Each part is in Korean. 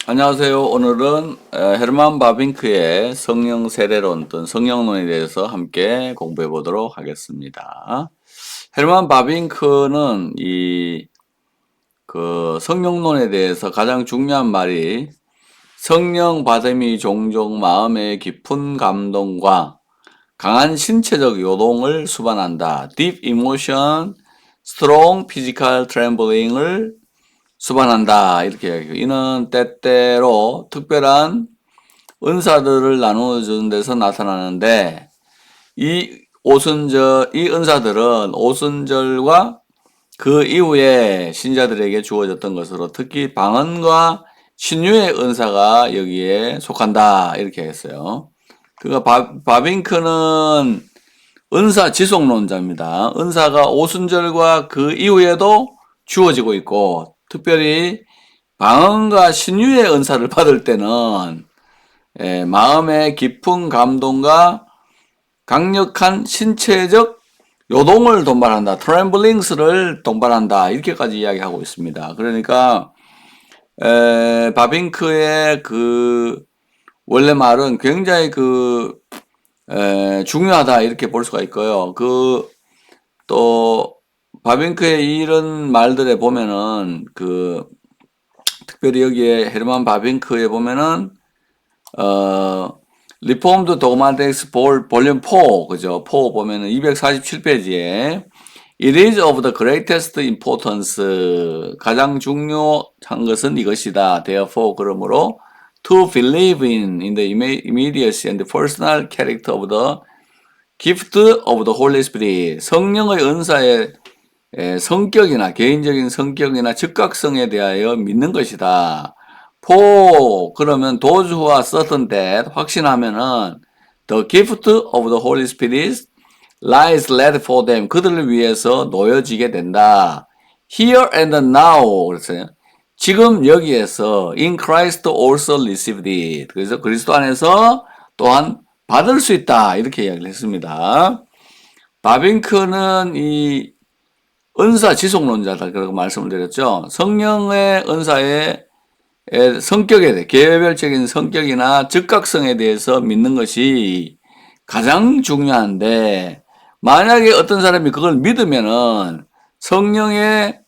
안녕하세요. 오늘은 헤르만 바빙크의 성령 세례론 또는 성령론에 대해서 함께 공부해 보도록 하겠습니다. 헤르만 바빙크는 성령론에 대해서 가장 중요한 말이 성령 받음이 종종 마음의 깊은 감동과 강한 신체적 요동을 수반한다. Deep emotion, strong physical trembling을 수반한다. 이렇게 이야기해요. 이는 때때로 특별한 은사들을 나누어 주는 데서 나타나는데 이 은사들은 오순절과 그 이후에 신자들에게 주어졌던 것으로 특히 방언과 신유의 은사가 여기에 속한다. 이렇게 했어요. 바빙크는 은사 지속론자입니다. 은사가 오순절과 그 이후에도 주어지고 있고 특별히 방언과 신유의 은사를 받을 때는 마음의 깊은 감동과 강력한 신체적 요동을 동반한다. 트렘블링스를 동반한다. 이렇게까지 이야기하고 있습니다. 그러니까 바빙크의 원래 말은 굉장히 중요하다 이렇게 볼 수가 있고요. 또 바빙크의 이런 말들에 보면은 특별히 여기에 헤르만 바빙크에 보면은 리폼드 도그마틱스 볼륨 4 그죠? 4 보면은 247페이지에 It is of the greatest importance 가장 중요한 것은 이것이다. Therefore 그러므로 to believe in the immediacy and the personal character of the gift of the Holy Spirit 성령의 은사의 성격이나 개인적인 성격이나 즉각성에 대하여 믿는 것이다. 그러면 those who are certain that 확신하면은 the gift of the Holy Spirit lies laid for them 그들을 위해서 놓여지게 된다. Here and now 그랬어요. 지금 여기에서 in Christ also received it. 그래서 그리스도 안에서 또한 받을 수 있다. 이렇게 이야기를 했습니다. 바빙크는 이 은사 지속론자다. 그렇게 말씀을 드렸죠. 성령의 은사의 성격에 대해, 개별적인 성격이나 즉각성에 대해서 믿는 것이 가장 중요한데, 만약에 어떤 사람이 그걸 믿으면은 성령의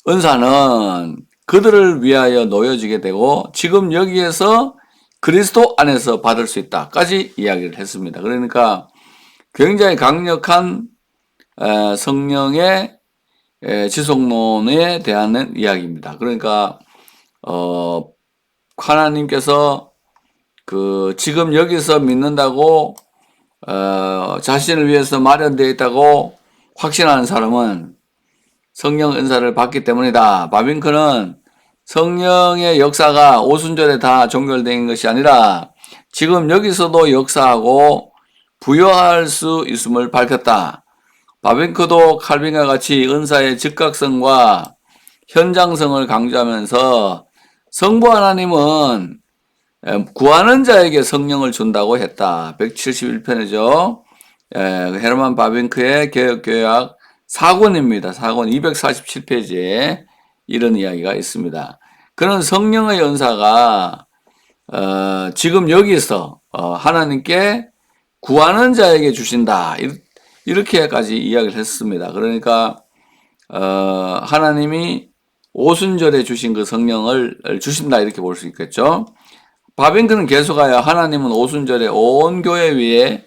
은사는 그들을 위하여 놓여지게 되고, 지금 여기에서 그리스도 안에서 받을 수 있다까지 이야기를 했습니다. 그러니까 굉장히 강력한 성령의 지속론에 대한 이야기입니다. 그러니까 하나님께서 지금 여기서 믿는다고 자신을 위해서 마련되어 있다고 확신하는 사람은 성령 은사를 받기 때문이다. 바빙크는 성령의 역사가 오순절에 다 종결된 것이 아니라 지금 여기서도 역사하고 부여할 수 있음을 밝혔다. 바빙크도 칼빈과 같이 은사의 즉각성과 현장성을 강조하면서 성부 하나님은 구하는 자에게 성령을 준다고 했다. 171편이죠. 헤르만 바빙크의 개혁교약 4권입니다. 4권 247페이지에 이런 이야기가 있습니다. 그런 성령의 은사가 지금 여기서 하나님께 구하는 자에게 주신다. 이렇게까지 이야기를 했습니다. 그러니까 하나님이 오순절에 주신 그 성령을 주신다 이렇게 볼 수 있겠죠. 바빙크는 계속하여 하나님은 오순절에 온 교회 위에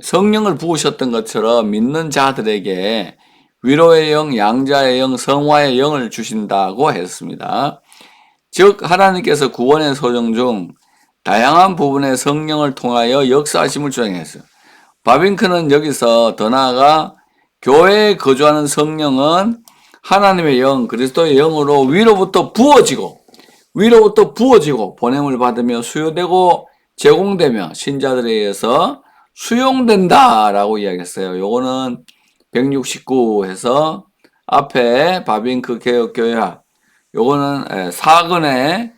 성령을 부으셨던 것처럼 믿는 자들에게 위로의 영, 양자의 영, 성화의 영을 주신다고 했습니다. 즉 하나님께서 구원의 소정 중 다양한 부분의 성령을 통하여 역사하심을 주장했어요. 바빙크는 여기서 더 나아가 교회에 거주하는 성령은 하나님의 영, 그리스도의 영으로 위로부터 부어지고 보냄을 받으며 수요되고 제공되며 신자들에 의해서 수용된다라고 이야기했어요. 요거는 169에서 앞에 바빙크 개혁교약 요거는 4권의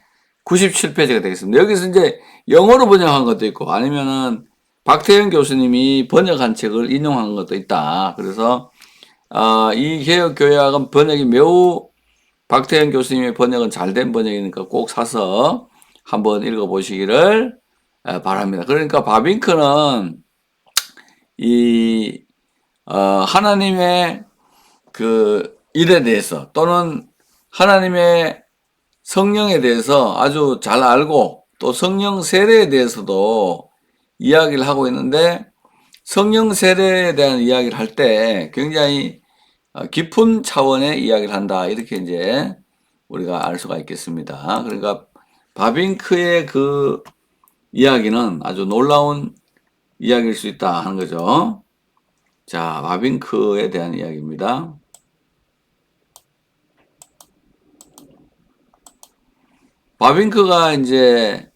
97페이지가 되겠습니다. 여기서 이제 영어로 번역한 것도 있고 아니면은 박태현 교수님이 번역한 책을 인용한 것도 있다. 그래서 이 개혁교약은 번역이 매우 박태현 교수님의 번역은 잘된 번역이니까 꼭 사서 한번 읽어보시기를 바랍니다. 그러니까 바빙크는 이 하나님의 그 일에 대해서 또는 하나님의 성령에 대해서 아주 잘 알고 또 성령 세례에 대해서도 이야기를 하고 있는데 성령 세례에 대한 이야기를 할 때 굉장히 깊은 차원의 이야기를 한다. 이렇게 이제 우리가 알 수가 있겠습니다. 그러니까 바빙크의 그 이야기는 아주 놀라운 이야기일 수 있다 하는 거죠. 자, 바빙크에 대한 이야기입니다. 바빙크가 이제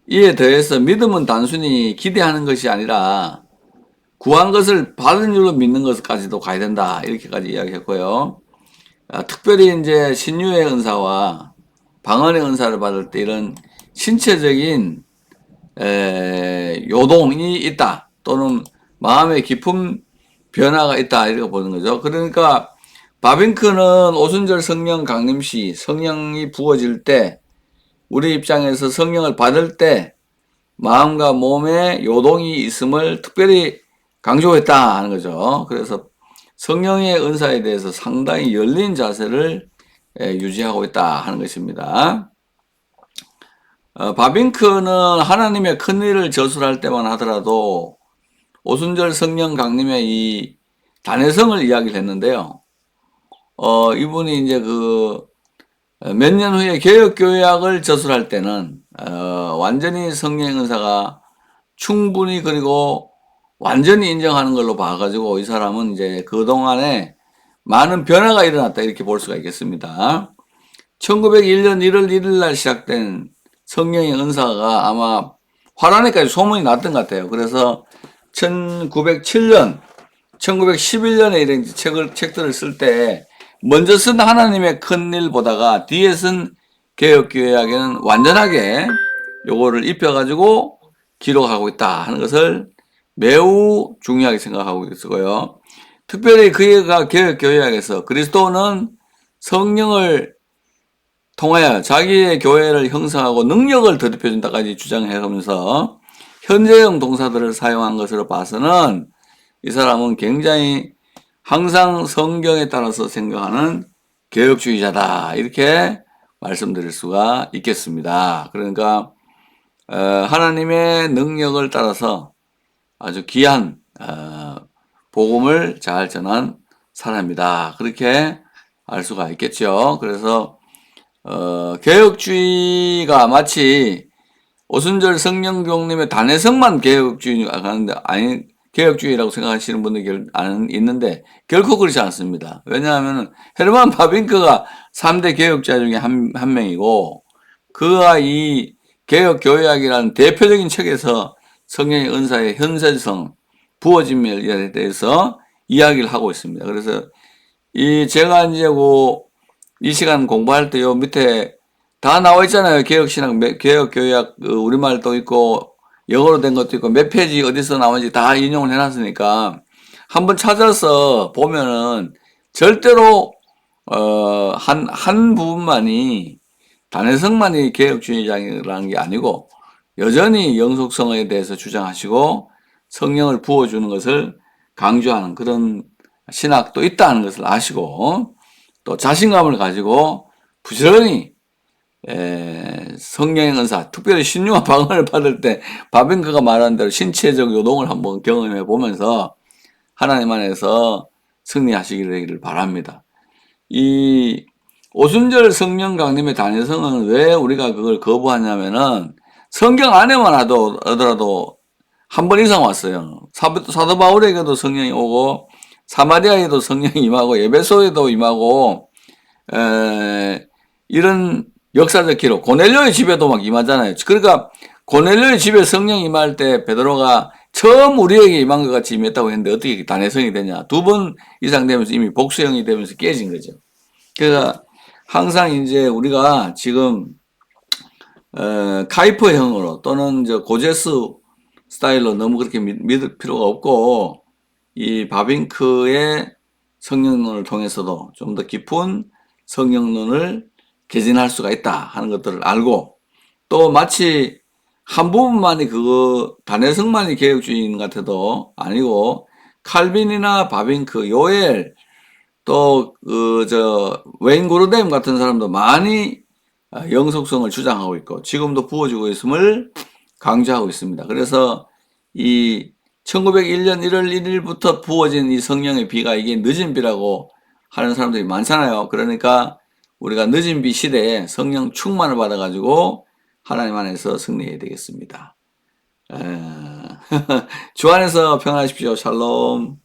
이에 더해서 믿음은 단순히 기대하는 것이 아니라 구한 것을 받은 줄로 믿는 것까지도 가야 된다. 이렇게까지 이야기했고요. 특별히 이제 신유의 은사와 방언의 은사를 받을 때 이런 신체적인 요동이 있다. 또는 마음의 깊은 변화가 있다. 이렇게 보는 거죠. 그러니까 바빙크는 오순절 성령 강림시 성령이 부어질 때 우리 입장에서 성령을 받을 때 마음과 몸에 요동이 있음을 특별히 강조했다 하는 거죠. 그래서 성령의 은사에 대해서 상당히 열린 자세를 유지하고 있다 하는 것입니다. 바빙크는 하나님의 큰 일을 저술할 때만 하더라도 오순절 성령 강림의 이 단회성을 이야기를 했는데요. 이분이 이제 몇 년 후에 개혁교약을 저술할 때는 완전히 성령 은사가 충분히 그리고 완전히 인정하는 걸로 봐가지고 이 사람은 이제 그동안에 많은 변화가 일어났다 이렇게 볼 수가 있겠습니다. 1901년 1월 1일 날 시작된 성령의 은사가 아마 화란에까지 소문이 났던 것 같아요. 그래서 1907년, 1911년에 이런 책들을 쓸 때 먼저 쓴 하나님의 큰 일 보다가 뒤에 쓴 개혁교회에게는 완전하게 요거를 입혀가지고 기록하고 있다 하는 것을 매우 중요하게 생각하고 있고요. 특별히 그가 개혁교회에서 그리스도는 성령을 통하여 자기의 교회를 형성하고 능력을 더럽혀준다까지 주장해가면서 현재형 동사들을 사용한 것으로 봐서는 이 사람은 굉장히 항상 성경에 따라서 생각하는 개혁주의자다 이렇게 말씀드릴 수가 있겠습니다. 그러니까 하나님의 능력을 따라서 아주 귀한 복음을 잘 전한 사람이다 그렇게 알 수가 있겠죠. 그래서 개혁주의가 마치 오순절 성령교님의 단회성만 개혁주의가 가는데 아니 개혁주의라고 생각하시는 분들이 있는데 결코 그렇지 않습니다. 왜냐하면 헤르만 바빙크가 3대 개혁자 중에 한 명이고 그가 이 개혁교회학이라는 대표적인 책에서 성령의 은사의 현세성, 부어짐에 대해서 이야기를 하고 있습니다. 그래서 제가 이제 이 시간 공부할 때 요 밑에 다 나와 있잖아요. 개혁신학, 개혁교회학 우리말도 있고 영어로 된 것도 있고 몇 페이지 어디서 나오는지 다 인용을 해놨으니까 한번 찾아서 보면은 절대로 한 부분만이 단회성만이 개혁주의자라는 게 아니고 여전히 영속성에 대해서 주장하시고 성령을 부어주는 것을 강조하는 그런 신학도 있다는 것을 아시고 또 자신감을 가지고 부지런히 성령의 은사, 특별히 신유와 방언을 받을 때 바빙크가 말한 대로 신체적 요동을 한번 경험해 보면서 하나님 안에서 승리하시기를 바랍니다. 이 오순절 성령 강림의 단회성은 왜 우리가 그걸 거부하냐면은 성경 안에만 하더라도 한 번 이상 왔어요. 사도 바울에게도 성령이 오고 사마리아에도 성령이 임하고 에베소에도 임하고 이런 역사적 기록, 고넬료의 집에도 막 임하잖아요. 그러니까 고넬료의 집에 성령이 임할 때 베드로가 처음 우리에게 임한 것 같이 임했다고 했는데 어떻게 단회성이 되냐. 2번 이상 되면서 이미 복수형이 되면서 깨진 거죠. 그러니까 항상 이제 우리가 지금 카이퍼형으로 또는 고제스 스타일로 너무 그렇게 믿을 필요가 없고 이 바빙크의 성령론을 통해서도 좀 더 깊은 성령론을 개진할 수가 있다 하는 것들을 알고 또 마치 한 부분만이 그거 단해석만이 개혁주의인 것 같아도 아니고 칼빈이나 바빙크, 요엘 또 웨인 고르뎀 같은 사람도 많이 영속성을 주장하고 있고 지금도 부어주고 있음을 강조하고 있습니다. 그래서 이 1901년 1월 1일부터 부어진 이 성령의 비가 이게 늦은 비라고 하는 사람들이 많잖아요. 그러니까 우리가 늦은 비 시대에 성령 충만을 받아가지고 하나님 안에서 승리해야 되겠습니다. 주 안에서 평안하십시오. 샬롬.